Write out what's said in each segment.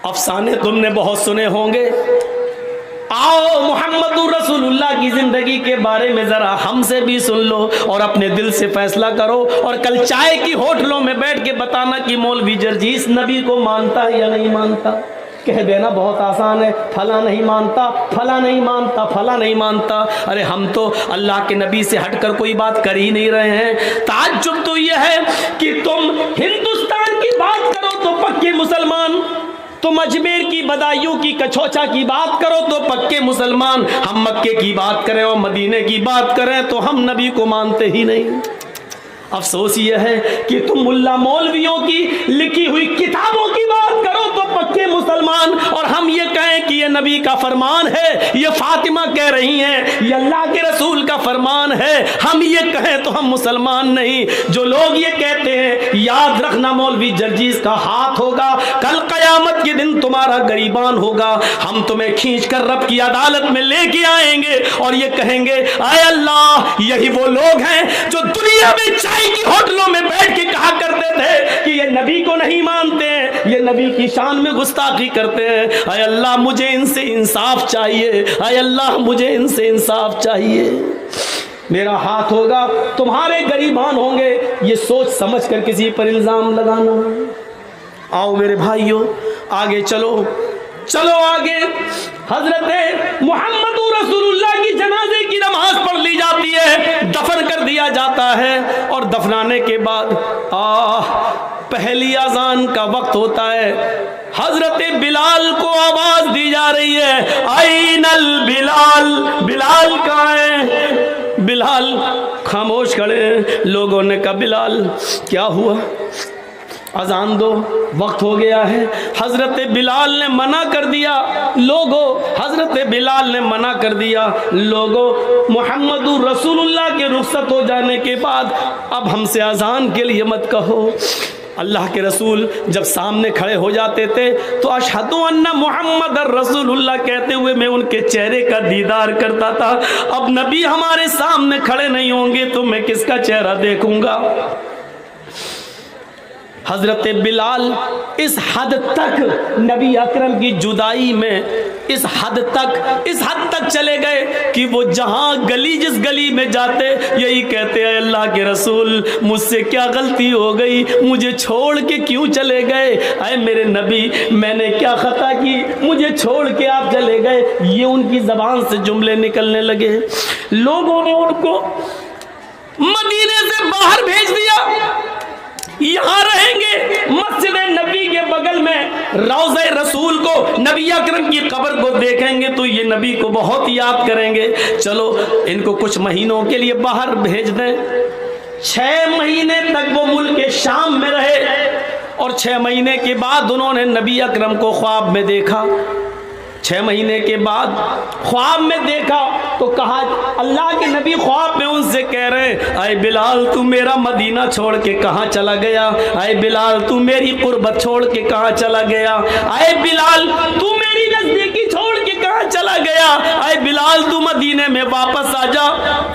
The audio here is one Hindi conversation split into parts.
अफसाने तुमने बहुत सुने होंगे। आओ मोहम्मदुर रसूलुल्लाह की जिंदगी के बारे में जरा हमसे भी सुन लो और अपने दिल से फैसला करो। और कल चाय की होटलों में बैठ के बताना कि मौलवी जर्जीस नबी को मानता है या नहीं मानता। कह देना बहुत आसान है, फला नहीं मानता, फला नहीं मानता, फला नहीं मानता। अरे हम तो अल्लाह के नबी से हटकर कोई बात कर ही नहीं रहे हैं। ताज्जुब तो यह है कि तुम हिंदुस्तान की बात करो तो पक्के मुसलमान, तुम अजमेर की बदायूं की कछोचा की बात करो तो पक्के मुसलमान, हम मक्के की बात करें और मदीने की बात करें तो हम नबी को मानते ही नहीं। अफसोस यह है कि तुम मुल्ला मौलवियों की लिखी हुई किताबों की बात करो तो पक्के मुसलमान, और हम ये कहें कि ये नबी का फरमान है, ये फातिमा कह रही हैं, ये अल्लाह के रसूल का फरमान है, हम ये कहें तो हम मुसलमान नहीं। जो लोग ये कहते हैं, याद रखना मौलवी जर्जीस का हाथ होगा, कल कयामत के दिन तुम्हारा गरीबान होगा, हम तुम्हें खींच कर रब की अदालत में लेके आएंगे और ये कहेंगे, आए अल्लाह, यही वो लोग हैं जो दुनिया में चाय की होटलों में बैठ के कहा करते थे कि ये नबी को नहीं मानते हैं, ये नबी की शान में गुस्ताखी करते हैं। आए अल्लाह, मुझे इनसे इंसाफ चाहिए, आए अल्लाह, मुझे इनसे इंसाफ चाहिए। मेरा हाथ होगा, तुम्हारे गरीबान होंगे, ये सोच समझ कर किसी पर इल्जाम लगाना। आओ मेरे भाइयों, आगे चलो, चलो आगे। हजरत मोहम्मद रसूलुल्लाह की जनाजे की नमाज पढ़ ली जाती है, दफन कर दिया जाता है, और दफनाने के बाद पहली अजान का वक्त होता है। हजरत बिलाल को आवाज दी जा रही है, आइनल बिलाल, बिलाल कहाँ है? बिलाल खामोश खड़े। लोगों ने कहा, बिलाल क्या हुआ, अजान दो, वक्त हो गया है। हजरत बिलाल ने मना कर दिया। लोगों, हजरत बिलाल ने मना कर दिया। लोगों, मुहम्मदुर रसूलुल्लाह के रुखसत हो जाने के बाद अब हमसे अजान के लिए मत कहो। अल्लाह के रसूल जब सामने खड़े हो जाते थे तो अशहदु अन्ना मुहम्मदर रसूलुल्लाह कहते हुए मैं उनके चेहरे का दीदार करता था। अब नबी हमारे सामने खड़े नहीं होंगे तो मैं किसका चेहरा देखूंगा। हजरत बिलाल इस हद तक नबी अकरम की जुदाई में इस हद तक चले गए कि वो जहां गली, जिस गली में जाते यही कहते हैं, अल्लाह के रसूल मुझसे क्या गलती हो गई, मुझे छोड़ के क्यों चले गए। अरे मेरे नबी, मैंने क्या खता की, मुझे छोड़ के आप चले गए। ये उनकी जबान से जुमले निकलने लगे। लोगों ने उनको मदीने से बाहर भेज दिया। यहाँ रहेंगे मस्जिद नबी के बगल में रौज़े रसूल को, नबी अकरम की कब्र को देखेंगे तो ये नबी को बहुत याद करेंगे। चलो इनको कुछ महीनों के लिए बाहर भेज दें। 6 महीने तक वो मुल्क शाम में रहे और 6 महीने के बाद उन्होंने नबी अकरम को ख्वाब में देखा। 6 महीने के बाद ख्वाब में देखा तो कहा, अल्लाह के नबी ख्वाब में उनसे कह रहे हैं, आए बिलाल तू मेरा मदीना छोड़ के कहाँ चला गया, आए बिलाल तू मेरी कुर्बत छोड़ के कहाँ चला गया, आए बिलाल तू मेरी नजदीकी छोड़ के कहाँ चला गया, आए बिलाल तू मदीने में वापस आ जा।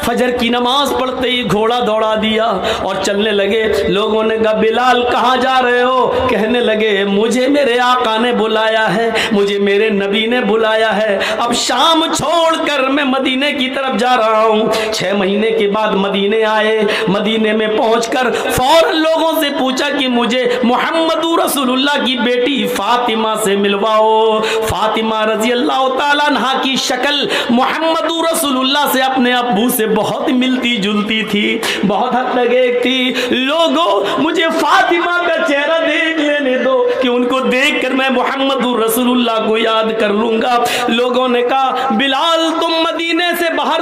फजर की नमाज पढ़ते ही घोड़ा दौड़ा दिया और चलने लगे। लोगों ने कहा, बिलाल कहाँ जा रहे हो? कहने लगे, मुझे मेरे आका ने बुलाया है, मुझे मेरे नबी ने बुलाया है, अब शाम छोड़कर मैं मदीने की तरफ जा रहा हूं। 6 महीने के बाद मदीने आए। मदीने में पहुंचकर फौरन लोगों से पूछा कि मुझे मुहम्मदुर रसूलुल्लाह की बेटी फातिमा से मिलवाओ। फातिमा रजी अल्लाह ताला अन्हा की शक्ल मुहम्मदुर रसूलुल्लाह से अपने अब्बू से बहुत मिलती जुलती थी, बहुत हद तक एक थी। लोगों, मुझे फातिमा का चेहरा देख लेने दो कि उनको देखकर मैं मुहम्मदुर रसूलुल्लाह को याद कर लूंगा। लोगों ने कहा, बिलाल तुम मदीने से बाहर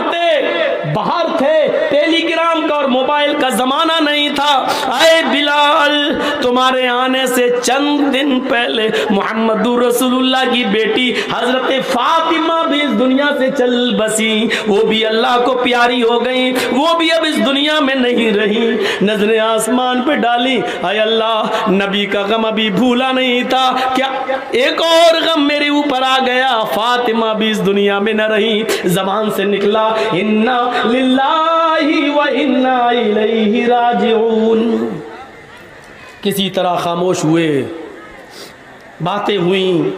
थे, टेलीग्राम का और मोबाइल का जमाना नहीं था। आए बिलाल, तुम्हारे आने से चंद दिन पहले मुहम्मदुर रसूलुल्लाह की बेटी हजरत फातिमा भी इस दुनिया से चल बसी, वो भी अल्लाह को प्यारी हो गई, वो भी अब इस दुनिया में नहीं रही। नजरें आसमान पे डाली, आए अल्लाह, नबी का गम अभी भूला नहीं था क्या? एक और गम मेरे ऊपर आ गया, फातिमा भी इस दुनिया में न रही। जबान से निकला, इन्ना लिल्लाहि व इन्ना इलैहि राजिऊन। किसी तरह खामोश हुए। बातें हुई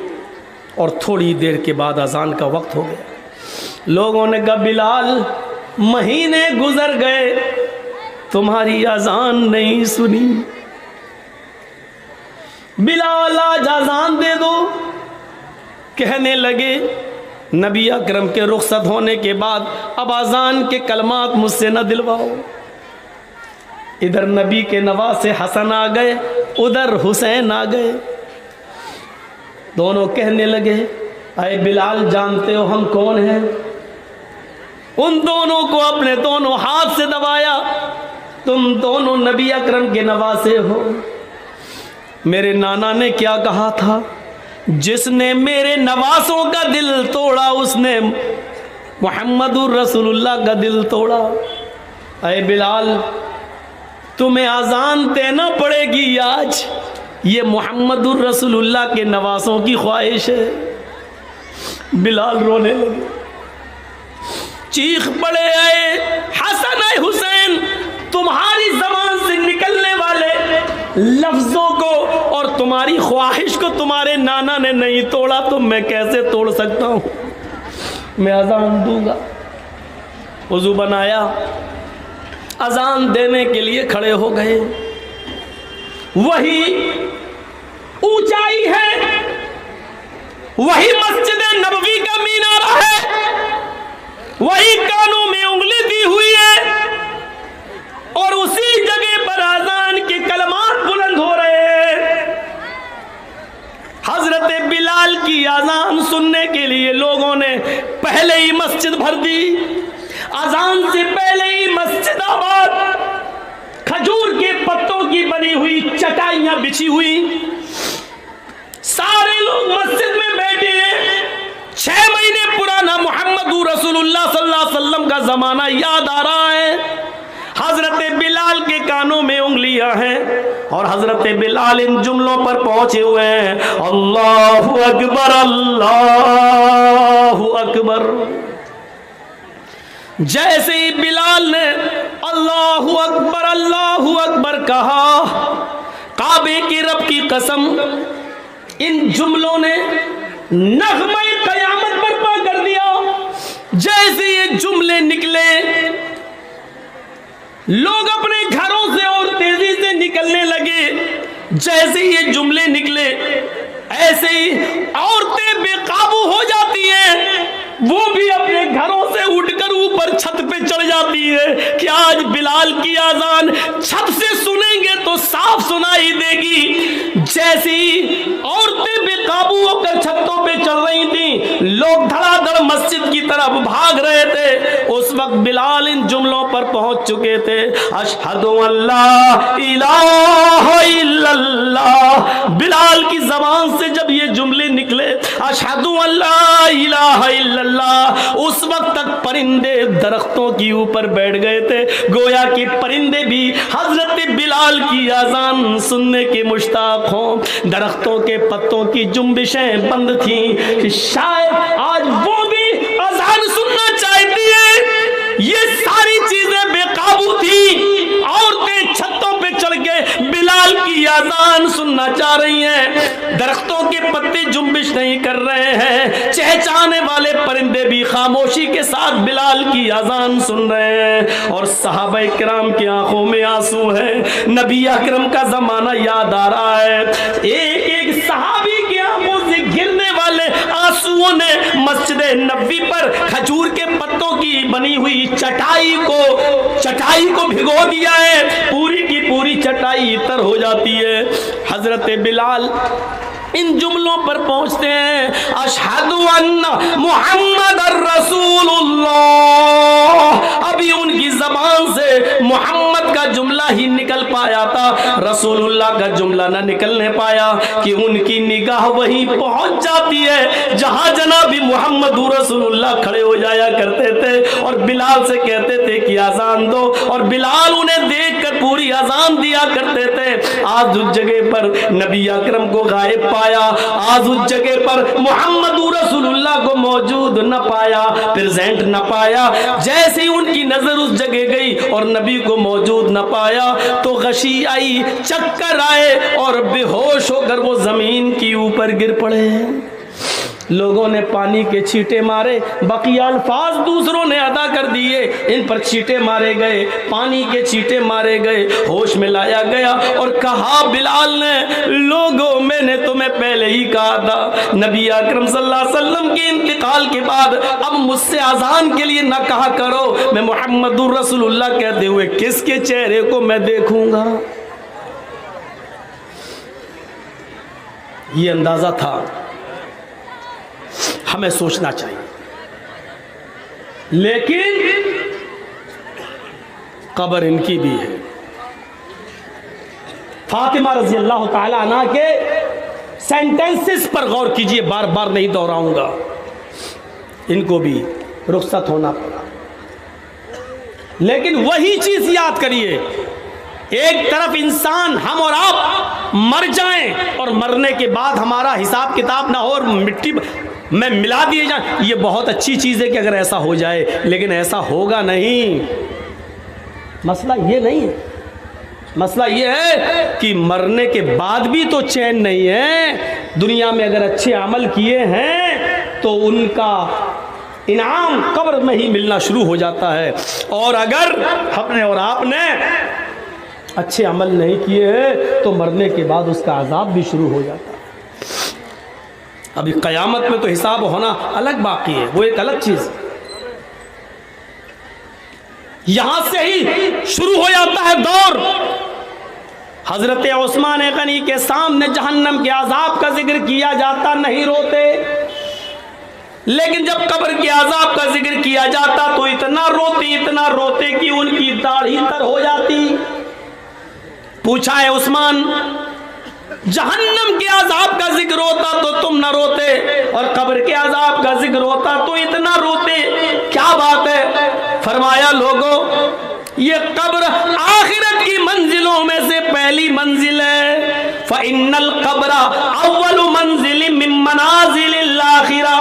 और थोड़ी देर के बाद अजान का वक्त हो गया। लोगों ने कहा बिलाल महीने गुजर गए तुम्हारी अजान नहीं सुनी, बिलाल आज अजान दे दो। कहने लगे नबी अकरम के रुखसत होने के बाद अब अजान के कलमात मुझसे न दिलवाओ। इधर नबी के नवासे हसन आ गए, उधर हुसैन आ गए। दोनों कहने लगे अरे बिलाल जानते हो हम कौन हैं? उन दोनों को अपने दोनों हाथ से दबाया, तुम दोनों नबी अकरम के नवासे हो। मेरे नाना ने क्या कहा था, जिसने मेरे नवासों का दिल तोड़ा उसने मुहम्मदुर रसूलुल्लाह का दिल तोड़ा। अरे बिलाल तुम्हें अजान देना पड़ेगी आज, ये मुहम्मदुर रसूलुल्लाह के नवासों की ख्वाहिश है। बिलाल रोने लगे, चीख पड़े आए हसन आए हुसैन, तुम्हारी जबान से निकलने वाले लफ्जों को और तुम्हारी ख्वाहिश को तुम्हारे नाना ने नहीं तोड़ा तो मैं कैसे तोड़ सकता हूं? मैं अजान दूंगा। वजू बनाया, अजान देने के लिए खड़े हो गए। वही ऊंचाई है, वही मस्जिद नबवी का मीनारा है, वही कानों में उंगली दी हुई है और उसी जगह पर अजान के कलमात बुलंद हो रहे हैं। हजरत बिलाल की अजान सुनने के लिए लोगों ने पहले ही मस्जिद भर दी। अजान से पहले ही मस्जिद आबाद, खजूर के पत्तों की बनी हुई चटाइयां बिछी हुई, सारे लोग मस्जिद में बैठे हैं। 6 महीने पुराना मुहम्मदुर रसूलुल्लाह सल्लल्लाहु अलैहि वसल्लम का जमाना याद आ रहा है। हजरत बिलाल के कानों में उंगलियां हैं और हजरत बिलाल इन जुमलों पर पहुंचे हुए हैं, अल्लाहु अकबर अल्लाहु अकबर। जैसे ही बिलाल ने अल्लाहु अकबर कहा, काबे के रब की कसम, इन जुमलों ने नगमे कयामत बर्पा कर दिया। जैसे ये जुमले निकले, लोग अपने घरों से और तेजी से निकलने लगे। जैसे ये जुमले निकले, ऐसे ही औरतें बेकाबू हो जाती हैं, वो भी अपने घरों से उठकर ऊपर छत पे चढ़ जाती है कि आज बिलाल की आजान छत से सुनेंगे तो साफ सुनाई देगी। जैसी औरतें बेकाबू होकर छतों पे चढ़ रही थी, लोग धड़ाधड़ मस्जिद की तरफ भाग रहे थे, उस वक्त बिलाल इन जुमलों पर पहुंच चुके थे, अशहदु अल्ला इलाहा इल्लल्लाह। बिलाल की जबान से जब ये जुमले निकले, अशहदु अल्ला इलाहा इल्लल्लाह, उस वक्त तक परिंदे दरख्तों के ऊपर बैठ गए थे, गोया कि परिंदे भी हजरत बिलाल की आजान सुनने के मुश्ताक हों। दरख्तों के पत्तों की जुम्बिशें बंद थीं कि शायद आज वो भी आजान सुनना चाहती है। ये सारी चीजें बेकाबू थी, औरतें छतों पे चढ़ के बिलाल की आजान सुनना चाह रही हैं। दरख्तों के पत्ते जुम्बिश नहीं कर रहे हैं, चहचहाने वाले परिंदे भी खामोशी के साथ बिलाल की आजान सुन रहे हैं और सहाबा किराम की आंखों में आंसू है। नबी अकरम का जमाना याद आ रहा है। एक एक सहाबी की आंखों से गिरने वाले आंसुओं ने मस्जिद नबवी पर खजूर के पत्तों की बनी हुई चटाई को भिगो दिया है। पूरी की पूरी चटाई इतर हो जाती है। हजरत बिलाल इन जुमलों पर पहुंचते हैं, अशहदु अन्ना मुहम्मदर रसूलुल्लाह। अभी उनकी जबान से मोहम्मद का जुमला ही निकल पाया था, रसूलुल्लाह का जुमला ना निकलने पाया कि उनकी निगाह वहीं पहुंच जाती है जहां जनाबी मुहम्मदुर रसूलुल्लाह खड़े हो जाया करते थे और बिलाल से कहते थे कि आजान दो, और बिलाल उन्हें देख कर पूरी अजान दिया करते थे। आज उस जगह पर नबी अकरम को गायब पाया, आज उस जगह पर मोहम्मद रसूलुल्लाह को मौजूद न पाया, प्रेजेंट न पाया। जैसे ही उनकी नजर उस जगह गई और नबी को मौजूद न पाया तो गशी आई, चक्कर आए और बेहोश होकर वो जमीन के ऊपर गिर पड़े। लोगों ने पानी के छींटे मारे, बकिया अल्फाज दूसरों ने अदा कर दिए, इन पर छींटे मारे गए, पानी के छींटे मारे गए, होश में लाया गया और कहा बिलाल ने, लोगों मैंने तुम्हें पहले ही कहा था नबी अकरम सल्लल्लाहु अलैहि वसल्लम के इंतकाल के बाद अब मुझसे अजान के लिए ना कहा करो, मैं मोहम्मदुर रसूलुल्लाह कहते हुए किसके चेहरे को मैं देखूंगा। ये अंदाजा था। हमें सोचना चाहिए, लेकिन कब्र इनकी भी है। फातिमा रजी अल्लाह ताला अन्हा के सेंटेंसेस पर गौर कीजिए, बार बार नहीं दोहराऊंगा, इनको भी रुखसत होना पड़ा। लेकिन वही चीज याद करिए, एक तरफ इंसान हम और आप मर जाएं और मरने के बाद हमारा हिसाब किताब ना हो और मिट्टी में मिला दिए जाए, ये बहुत अच्छी चीज़ है कि अगर ऐसा हो जाए, लेकिन ऐसा होगा नहीं। मसला ये नहीं है, मसला ये है कि मरने के बाद भी तो चैन नहीं है। दुनिया में अगर अच्छे अमल किए हैं तो उनका इनाम कब्र में ही मिलना शुरू हो जाता है, और अगर हमने और आपने अच्छे अमल नहीं किए हैं तो मरने के बाद उसका अजाब भी शुरू हो जाता है। अभी कयामत में तो हिसाब होना अलग बाकी है, वो एक अलग चीज। यहां से ही शुरू हो जाता है दौर। हजरत उस्मान गनी के सामने जहन्नम के अजाब का जिक्र किया जाता, नहीं रोते, लेकिन जब कब्र के अजाब का जिक्र किया जाता तो इतना रोते कि उनकी दाढ़ी तर हो जाती। पूछा है उस्मान, जहन्नम के अजाब का जिक्र होता तो तुम न रोते, और कब्र के अजाब का जिक्र होता तो इतना रोते, क्या बात है? फरमाया, लोगों, ये कब्र आखिरत की मंजिलों में से पहली मंजिल है। फ़इन्नल क़ब्र अव्वलु मंजिल मिन मनाज़िलिल आखिरा,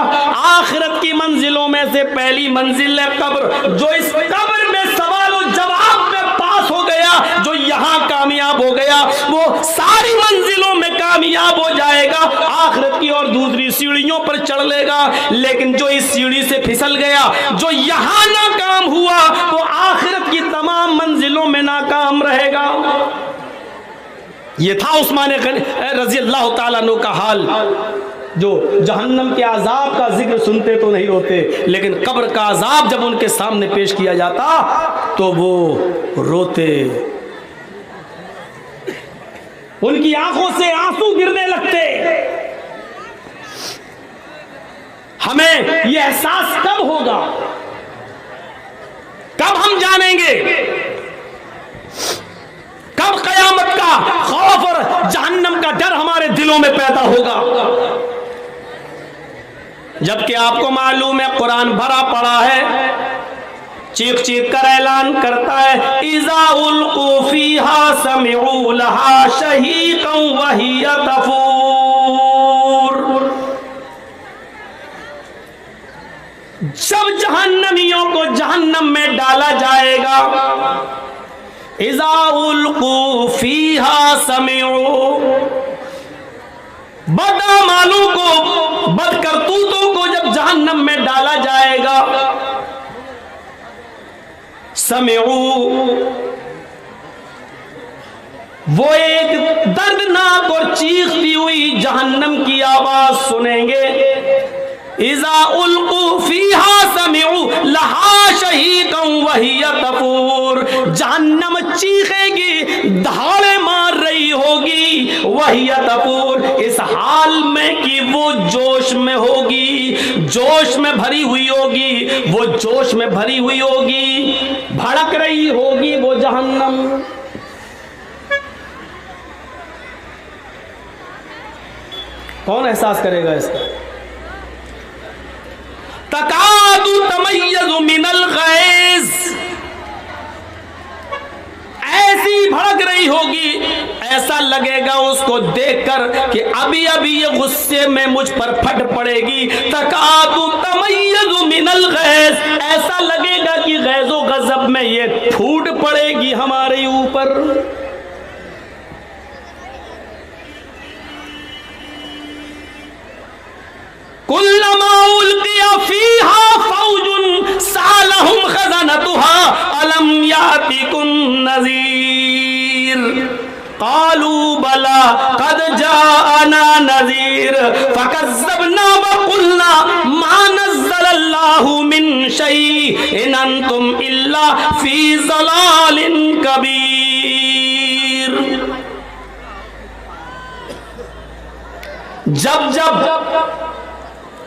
आखिरत की मंजिलों में से पहली मंजिल है कब्र। जो इस कब्र में सवाल और जवाब में पास हो गया, जो यहाँ कामयाब हो गया, वो सारी मंजिलों में कामयाब हो जाएगा, आखिरत की और दूसरी सीढ़ियों पर चढ़ लेगा। लेकिन जो इस सीढ़ी से फिसल गया, जो यहाँ नाकाम हुआ, वो आखिरत की तमाम मंजिलों में नाकाम रहेगा। ये था उस्मान रजी अल्लाह ताला अन्हु का हाल, जो जहन्नम के अजाब का जिक्र सुनते तो नहीं रोते, लेकिन कब्र का अजाब जब उनके सामने पेश किया जाता तो वो रोते, उनकी आंखों से आंसू गिरने लगते। हमें यह एहसास कब होगा, कब हम जानेंगे, कब कयामत का खौफ और जहन्नम का डर हमारे दिलों में पैदा होगा? जबकि आपको मालूम है कुरान भरा पड़ा है, चीख चीख कर ऐलान करता है, इज़ा उल्क़ू फ़ीहा समिऊ लहा शहीक़न व हिय तफ़ूर। जब जहन्नमियों को जहन्नम में डाला जाएगा, इज़ा उल्क़ू फ़ीहा समिऊ, बदअमालों को, बदकरतूतों को जब जहन्नम में डाला जाएगा, समिऊ, वो एक दर्दनाक और चीखती हुई जहन्नम की आवाज सुनेंगे। इज़ा उल्क़ू फ़ीहा समिऊ लहा शहीक़न व हिय तफ़ूर, जहन्नम चीखेगी, दहाड़े मार रही होगी, व हिय तफ़ूर, इस हाल में कि वो जोश में होगी, जोश में भरी हुई होगी, वो जोश में भरी हुई होगी, भड़क रही होगी वो जहन्नम। कौन एहसास करेगा इसका? तकादु तमय्यज़ु मिनल गैज़, ऐसी भड़क रही होगी, ऐसा लगेगा उसको देखकर कि अभी अभी ये गुस्से में मुझ पर फट पड़ेगी। तकादु तमय्यज़ु मिनल गैज़, ऐसा लगेगा कि गैज़ो गज़ब में ये फूट पड़ेगी हमारे ऊपर। कुल्लमा उल्किया फीहा फौजुन सालहुम खज़नतुहा अलम यातिकुम नज़ीर क़ालू बला क़द जाअना नज़ीर फ़कज़्ज़बना व क़ुलना मा नज़्ज़लल्लाहु मिन शैइन अंतुम इल्ला फ़ी ज़लालिन कबीर। जब जब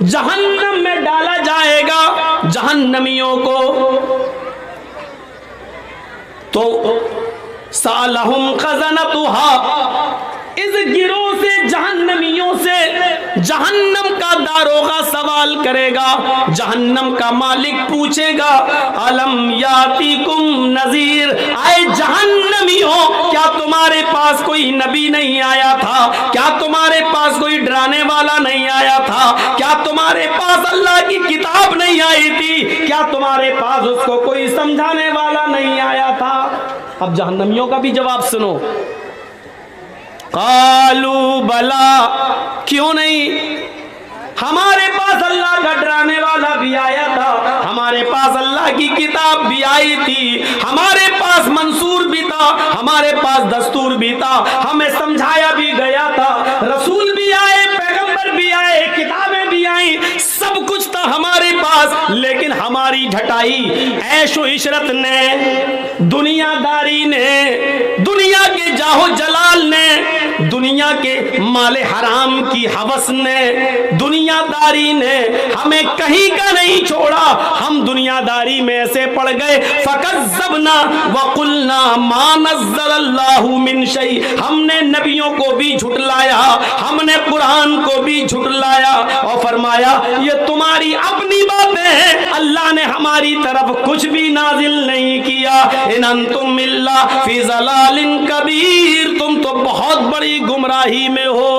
जहन्नम में डाला जाएगा जहन्नमियों को, तो सालहुम खज़नतुहा, इस गिरोह से जहन्नमियों से जहन्नम का दारोगा सवाल करेगा, जहन्नम का मालिक पूछेगा अलम यातिकुम नज़ीर, आए जहन्नमियों क्या तुम्हारे पास कोई नबी नहीं आया था? क्या तुम्हारे पास कोई डराने वाला नहीं आया था? क्या तुम्हारे पास अल्लाह की किताब नहीं आई थी? क्या तुम्हारे पास उसको कोई समझाने वाला नहीं आया था? अब जहन्नमियों का भी जवाब सुनो। कालू बला, क्यों नहीं, हमारे पास अल्लाह का डराने वाला भी आया था, हमारे पास अल्लाह की किताब भी आई थी, हमारे पास मंसूर भी था, हमारे पास दस्तूर भी था, हमें समझाया भी गया था, रसूल भी आए, पैगंबर भी आए, किताबें भी आई, सब कुछ था हमारे पास, लेकिन हमारी ढटाई ऐशो इशरत ने, दुनियादारी ने, दुनिया के जाहो जलाल ने, दुनिया के माले हराम की हवस ने, दुनियादारी ने हमें कहीं का नहीं छोड़ा, हम दुनियादारी में ऐसे पड़ गए। फकज़्ज़बना व क़ुलना मा नज़्ज़लल्लाहु मिन शै, हमने नबियों को भी झुटलाया, हमने कुरान को भी झुटलाया और फरमाया ये तुम्हारी अपनी बातें हैं, अल्लाह ने हमारी तरफ कुछ भी नाजिल नहीं किया। इन अंतुम इल्ला फी ज़लालिन कबीर, तुम तो बहुत बड़ी गुमराही में हो।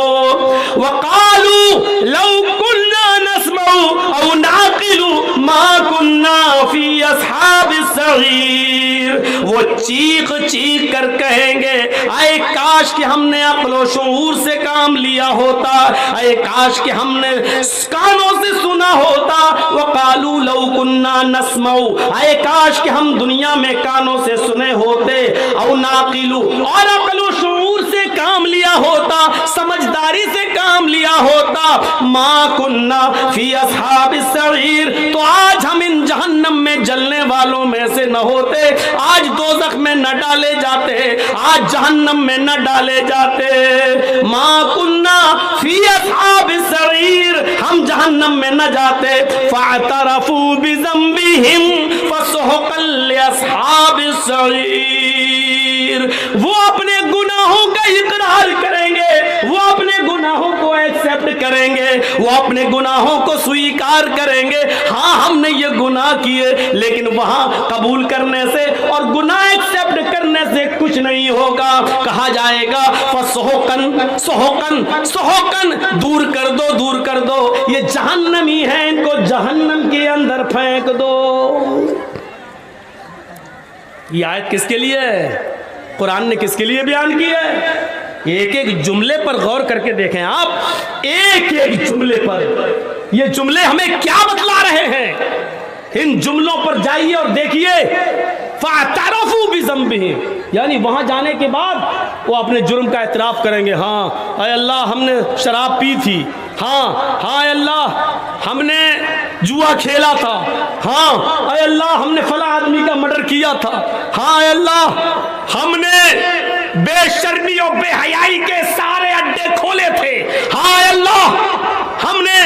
वक़ालू लौ कुन्ना नस्मउ औ नाक़िलु मा कुन्ना फी अस्हाबिस सगीर, वो चीख चीख कर कहेंगे आए काश कि हमने अक्ल शऊर से काम लिया होता, आए काश कि हमने कानों से सुना होता। वक़ालू लौ कुन्ना नस्मउ, आए काश कि हम दुनिया में कानों से सुने होते, औ नाक़िलु, और अक्ल शऊर से काम लिया होता, समझदारी से काम लिया होता, मा कुन्ना फी अस्हाबिस सगीर, तो आज हम इन जहन्नम में जलने वालों में से न होते, आज दोज़ख में न डाले जाते, आज जहन्नम में न डाले जाते। मा कुन्ना फी अस्हाबिस सगीर, हम जहन्नम में न जाते। फ़अतरफ़ू बिज़ंबिहिम फ़सुहक़न लिअस्हाबिस सगीर, वो अपने गुनाहों का इकरार करेंगे, वो अपने गुनाहों को एक्सेप्ट करेंगे, वो अपने गुनाहों को स्वीकार करेंगे। हाँ हमने ये गुनाह किए, लेकिन वहां कबूल करने से और गुनाह एक्सेप्ट करने से कुछ नहीं होगा। कहा जाएगा फसोहकन सोहकन सोहकन, दूर कर दो, दूर कर दो, ये जहन्नमी है, इनको जहन्नम के अंदर फेंक दो। ये आयत किसके लिए है? कुरान ने किसके लिए बयान की है? एक एक जुमले पर गौर करके देखें आप, एक एक जुमले पर, ये जुमले हमें क्या बतला रहे हैं? इन जुमलों पर जाइए और देखिए। फ़अतरफ़ू बिज़ंबिहिम, यानी वहां जाने के बाद वो अपने जुर्म का एतराफ़ करेंगे। हाँ ऐ अल्लाह हमने शराब पी थी, हाँ हाँ अल्लाह हमने जुआ खेला था, हाँ ऐ अल्लाह हमने फला आदमी का मर्डर किया था, हाँ ऐ अल्लाह हमने बेशर्मी और बेहयाई के सारे अड्डे खोले थे, हाँ ऐ अल्लाह हमने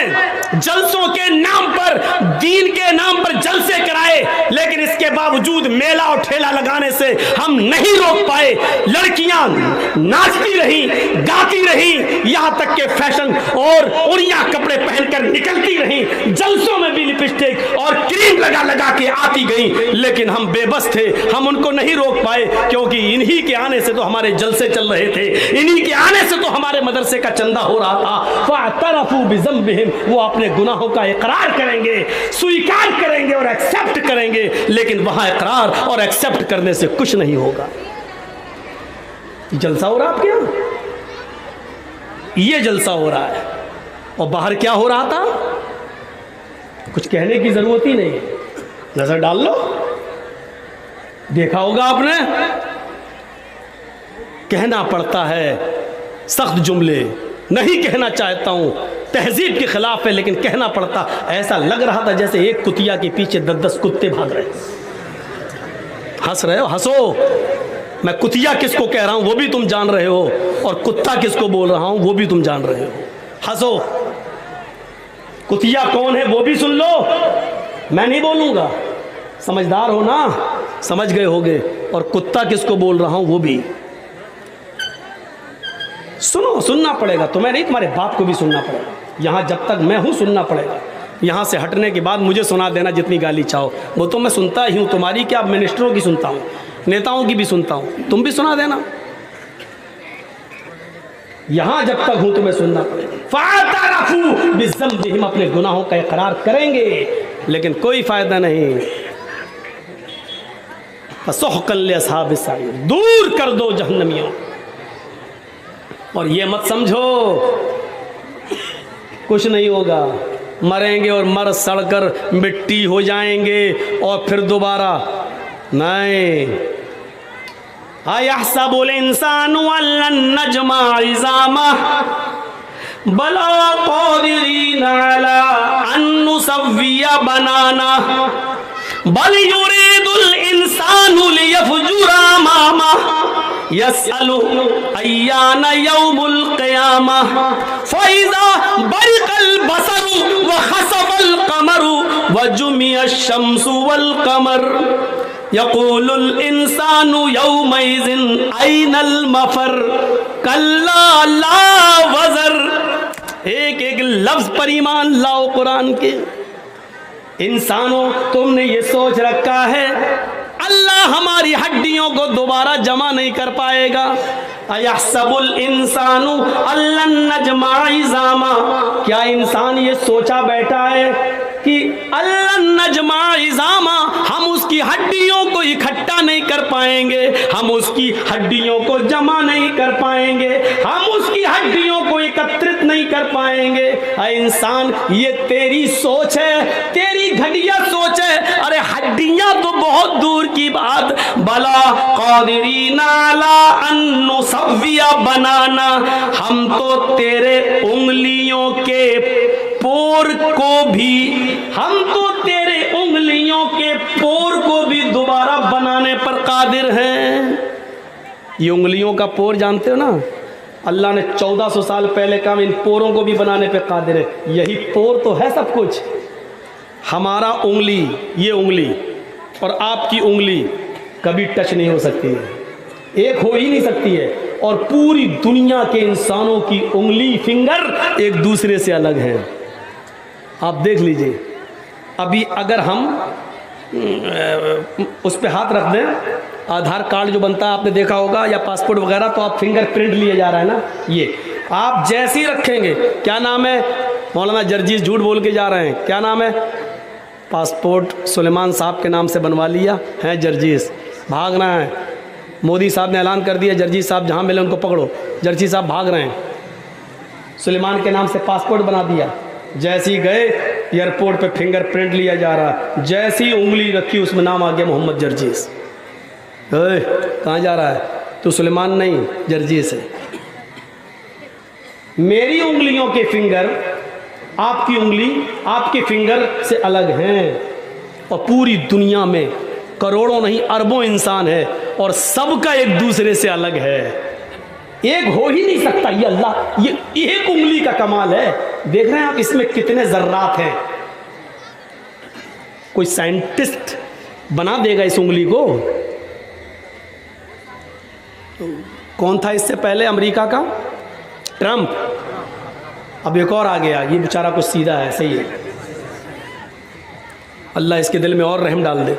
जलसों के नाम पर, दीन के नाम पर जलसे कराए, लेकिन इसके बावजूद मेला और ठेला लगाने से हम नहीं रोक पाए। लड़कियां नाचती रही, गाती रही, यहां तक के फैशन और उड़िया कपड़े पहनकर निकलती रही, जलसों में भी लिपस्टिक और क्रीम लगा लगा के आती गई, लेकिन हम बेबस थे, हम उनको नहीं रोक पाए, क्योंकि इन्हीं के आने से तो हमारे जलसे चल रहे थे, इन्हीं के आने से तो हमारे मदरसे का चंदा हो रहा था। फ़अतरफ़ू बिज़ंबिहिम, वो अपने गुनाहों का इकरार करेंगे, स्वीकार करेंगे और एक्सेप्ट करेंगे, लेकिन वहां इकरार और एक्सेप्ट करने से कुछ नहीं होगा। जलसा हो रहा आपके यहां, ये जलसा हो रहा है, और बाहर क्या हो रहा था कुछ कहने की जरूरत ही नहीं है, नजर डाल लो, देखा होगा आपने। कहना पड़ता है सख्त जुमले, नहीं कहना चाहता हूं, तहजीब के खिलाफ है, लेकिन कहना पड़ता। ऐसा लग रहा था जैसे एक कुतिया के पीछे 10-10 कुत्ते भाग रहे। हंस रहे हो, हंसो। मैं कुतिया किसको कह रहा हूं वो भी तुम जान रहे हो, और कुत्ता किसको बोल रहा हूं वो भी तुम जान रहे हो। हंसो। कुतिया कौन है वो भी सुन लो, मैं नहीं बोलूंगा, समझदार हो ना, समझ गए होगे। और कुत्ता किसको बोल रहा हूं वो भी सुनो, सुनना पड़ेगा, तुम्हें नहीं, तुम्हारे बाप को भी सुनना पड़ेगा। यहां जब तक मैं हूं सुनना पड़ेगा, यहां से हटने के बाद मुझे सुना देना जितनी गाली चाहो, वो तो मैं सुनता ही हूं। तुम्हारी क्या, मिनिस्टरों की सुनता हूं, नेताओं की भी सुनता हूं, तुम भी सुना देना। यहां जब तक हूं तुम्हें सुनना पड़ेगा। फ़अतरफ़ू बिज़ंबिहिम, अपने गुनाहों का इकरार करेंगे, लेकिन कोई फायदा नहीं। फ़सुहक़न लिअस्हाबिस सईर, दूर कर दो जहन्नमियों। और ये मत समझो कुछ नहीं होगा, मरेंगे और मर सड़कर मिट्टी हो जाएंगे और फिर दोबारा नहीं। अयहसबुल इंसानु अल्लन नजमा इज़ामह बला क़ादिरीन अला अन नुसव्विया बनाना बल युरीदुल इंसानु लियफ़जुरा अमामह यसअलु अय्याना यौमुल क़ियामह फ़इज़ा बरिक़ल बसरु व ख़सफ़ल क़मरु व जुमिअश शम्सु वल क़मर यक़ूलुल इंसानु यौमइज़िन ऐनल मफ़र कल्ला ला वज़र। एक एक लफ्ज़ पर ईमान लाओ कुरान के। इंसानों, तुमने ये सोच रखा है अल्लाह हमारी हड्डियों को दोबारा जमा नहीं कर पाएगा। अयहसबुल इंसानु अल्लन नजमा इज़ामा, क्या इंसान ये सोचा बैठा है कि अल्लन नजमा इज़ामा, हम उसकी हड्डियों को इकट्ठा नहीं कर पाएंगे, हम उसकी हड्डियों को जमा नहीं कर पाएंगे, हम उसकी हड्डियों को एकत्रित नहीं कर पाएंगे। अरे इंसान, ये तेरी सोच है, तेरी घटिया सोच है। अरे हड्डियां तो बहुत दूर की बात, बला क़ादिरीन अला अन नुसव्विया बनाना, हम तो तेरे उंगलियों के पोर को भी, हम तो तेरे उंगलियों के पोर को भी दोबारा बनाने पर कादिर हैं। ये उंगलियों का पोर जानते हो ना, अल्लाह ने 1400 साल पहले कहा इन पोरों को भी बनाने पर कादिर है। यही पोर तो है सब कुछ। हमारा उंगली, ये उंगली और आपकी उंगली कभी टच नहीं हो सकती है, एक हो ही नहीं सकती है। और पूरी दुनिया के इंसानों की उंगली, फिंगर एक दूसरे से अलग है। आप देख लीजिए, अभी अगर हम उस पे हाथ रख दें, आधार कार्ड जो बनता है आपने देखा होगा, या पासपोर्ट वगैरह, तो आप फिंगरप्रिंट लिए जा रहा है ना, ये आप जैसे ही रखेंगे, क्या नाम है, मौलाना जर्जीस झूठ बोल के जा रहे हैं, क्या नाम है, पासपोर्ट सुलेमान साहब के नाम से बनवा लिया है, जर्जीस भागना है। मोदी साहब ने ऐलान कर दिया, जर्जीस साहब जहाँ मिले उनको पकड़ो, जर्जीस साहब भाग रहे हैं, सुलेमान के नाम से पासपोर्ट बना दिया। जैसे ही गए एयरपोर्ट पे फिंगरप्रिंट लिया जा रहा, जैसी ही उंगली रखी उसमें नाम आ गया मोहम्मद जर्जीस। कहाँ जा रहा है तो सुलेमान नहीं, जर्जीस है। मेरी उंगलियों के फिंगर आपकी उंगली आपके फिंगर से अलग हैं, और पूरी दुनिया में करोड़ों नहीं अरबों इंसान है, और सबका एक दूसरे से अलग है, एक हो ही नहीं सकता। ये अल्लाह, ये एक उंगली का कमाल है। देख रहे हैं आप इसमें कितने जर्रात हैं। कोई साइंटिस्ट बना देगा इस उंगली को। कौन था इससे पहले अमेरिका का, ट्रंप, अब एक और आ गया, ये बेचारा कुछ सीधा है, सही है। अल्लाह इसके दिल में और रहम डाल दे।